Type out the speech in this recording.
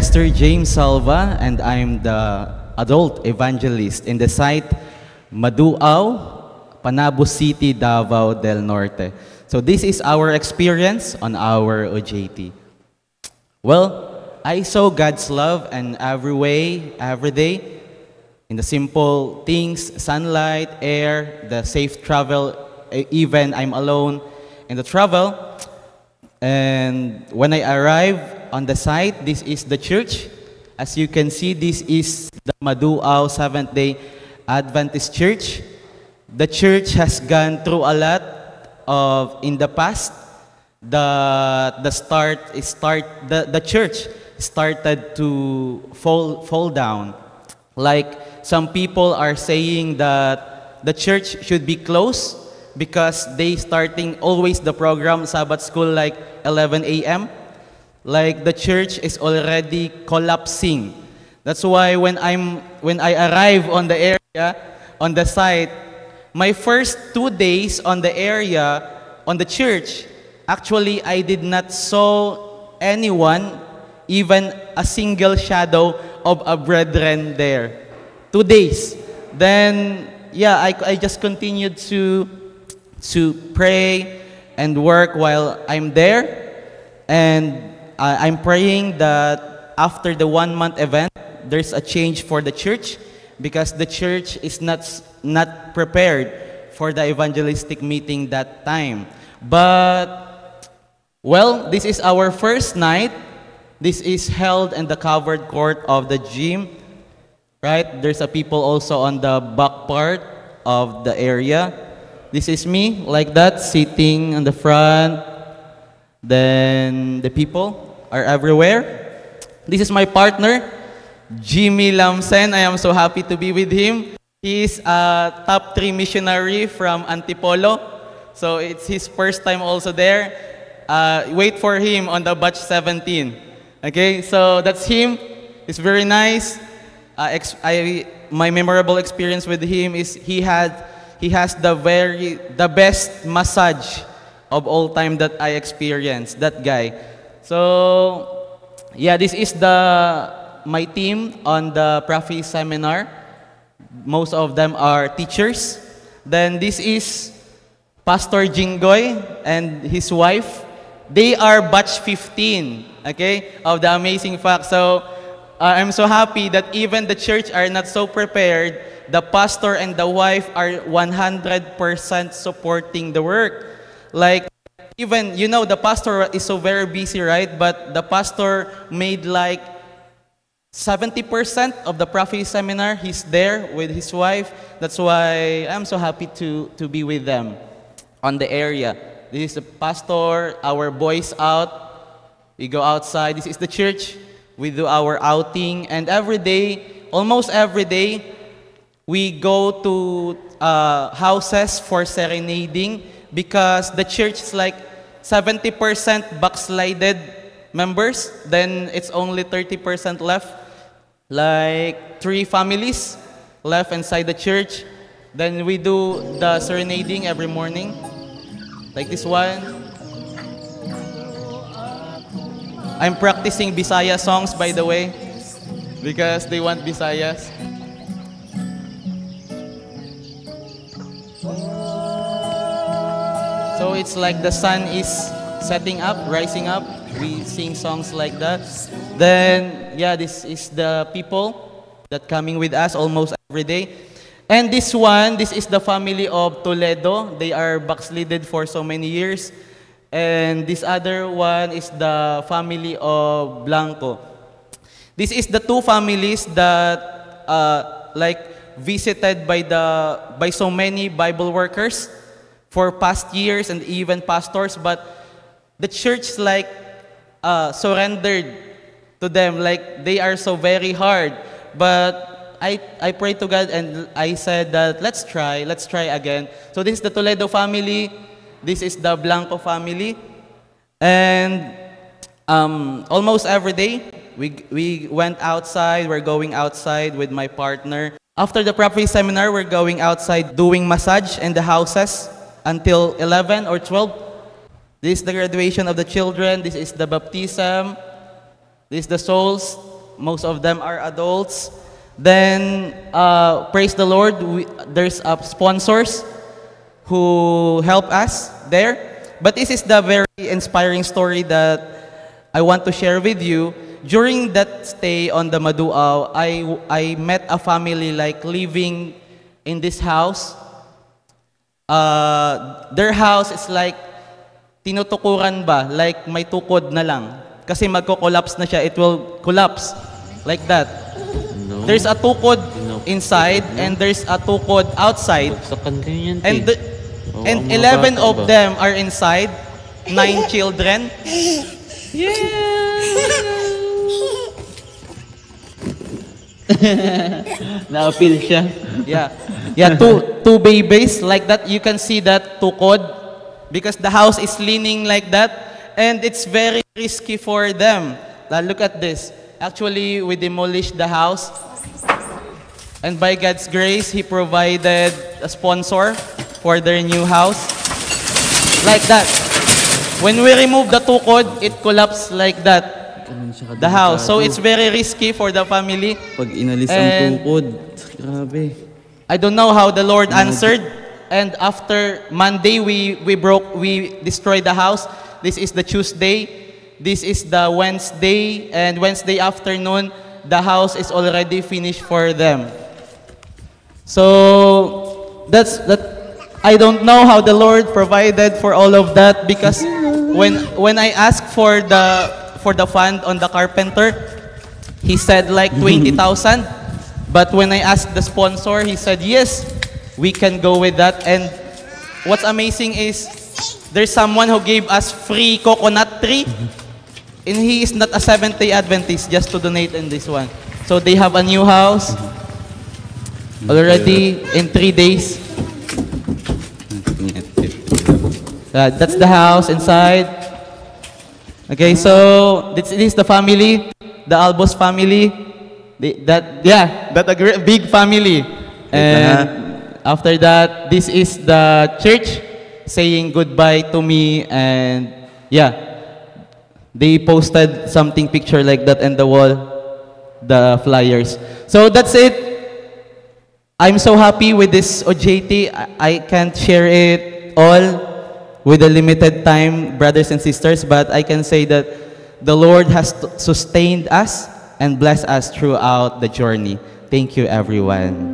Dexter James Salva, and I'm the adult evangelist in the site Maduao, Panabo City, Davao del Norte. So this is our experience on our OJT. Well, I saw God's love in every way, every day, in the simple things, sunlight, air, the safe travel, even I'm alone in the travel. And when I arrive on the site, this is the church. As you can see, this is the Maduao Seventh-day Adventist Church. The church has gone through a lot of in the past. The church started to fall down. Like some people are saying that the church should be closed because they starting always the program Sabbath school like 11 a.m. Like the church is already collapsing. That's why when I arrive on the area, on the site, my first 2 days on the area, on the church, actually I did not saw anyone, even a single shadow of a brethren there. 2 days. Then, yeah, I just continued to pray and work while I'm there. And I'm praying that after the 1 month event, there's a change for the church because the church is not prepared for the evangelistic meeting that time. But, well, this is our first night. This is held in the covered court of the gym, right? There's a people also on the back part of the area. This is me, like that, sitting on the front. Then the people are everywhere. This is my partner, Jimmy Lamsen. I am so happy to be with him. He's a top 3 missionary from Antipolo. So it's his first time also there. Wait for him on the batch 17. Okay, so that's him. It's very nice. My memorable experience with him is he has the best massage of all time that I experienced, that guy. So, yeah, this is my team on the Prophecy Seminar. Most of them are teachers. Then this is Pastor Jingoy and his wife. They are batch 15, okay, of the Amazing Fact. So, I'm so happy that even the church are not so prepared. The pastor and the wife are 100% supporting the work. Like, even, you know, the pastor is so very busy, right? But the pastor made like 70% of the prophecy seminar. He's there with his wife. That's why I'm so happy to be with them on the area. This is the pastor, our boys out. We go outside. This is the church. We do our outing. And every day, almost every day, we go to houses for serenading because the church is like 70% backslided members. Then it's only 30% left. Like 3 families left inside the church. Then we do the serenading every morning. Like this one. I'm practicing Bisaya songs, by the way, because they want Bisayas. So it's like the sun is setting up, rising up. We sing songs like that. Then, yeah, this is the people that coming with us almost every day. And this is the family of Toledo. They are backslided for so many years. And this other one is the family of Blanco. This is the 2 families that like visited by so many Bible workers for past years and even pastors, but the church like surrendered to them, like they are so very hard. But I prayed to God and I said that let's try again. So this is the Toledo family, this is the Blanco family, and almost every day we went outside. We're going outside with my partner. After the prophecy seminar, we're going outside doing massage in the houses until 11 or 12. This is the graduation of the children. This is the baptism. This is the souls. most of them are adults. Then, praise the Lord, there's sponsors who help us there. But this is the very inspiring story that I want to share with you. During that stay on the Maduao, I met a family like living in this house. Their house is like tinutukuran ba, like may tukod na lang. Kasi magko-collapse na siya, it will collapse like that. No. There's a tukod No. inside and there's a tukod outside. Bagsakan kayo yan, And te. and ang mga 11 bata of ba? them are inside, 9 children. Na-appeal siya. Yeah. Yeah, two babies like that. You can see that tukod because the house is leaning like that and it's very risky for them. Now look at this. Actually, we demolished the house and by God's grace, He provided a sponsor for their new house. Like that. When we remove the tukod, it collapsed like that. Ganun siya The house. So kadelikado. it's very risky for the family. Pag inalis And- ang tukod, grabe. I don't know how the Lord answered. And after Monday, we destroyed the house. This is the Tuesday. This is the Wednesday. And Wednesday afternoon, the house is already finished for them. So that's that. I don't know how the Lord provided for all of that because when I asked for the fund on the carpenter, he said like 20,000. But when I asked the sponsor, he said, yes, we can go with that. And what's amazing is there's someone who gave us free coconut tree. And he is not a Seventh-day Adventist just to donate in this one. So they have a new house already in 3 days. That's the house inside. Okay, so this is the family, the Albos family. That a great big family. And after that, this is the church saying goodbye to me. And yeah, they posted something picture like that in the wall, the flyers. So that's it. I'm so happy with this OJT. I can't share it all with a limited time, brothers and sisters, but I can say that the Lord has sustained us and blessed us throughout the journey. Thank you, everyone.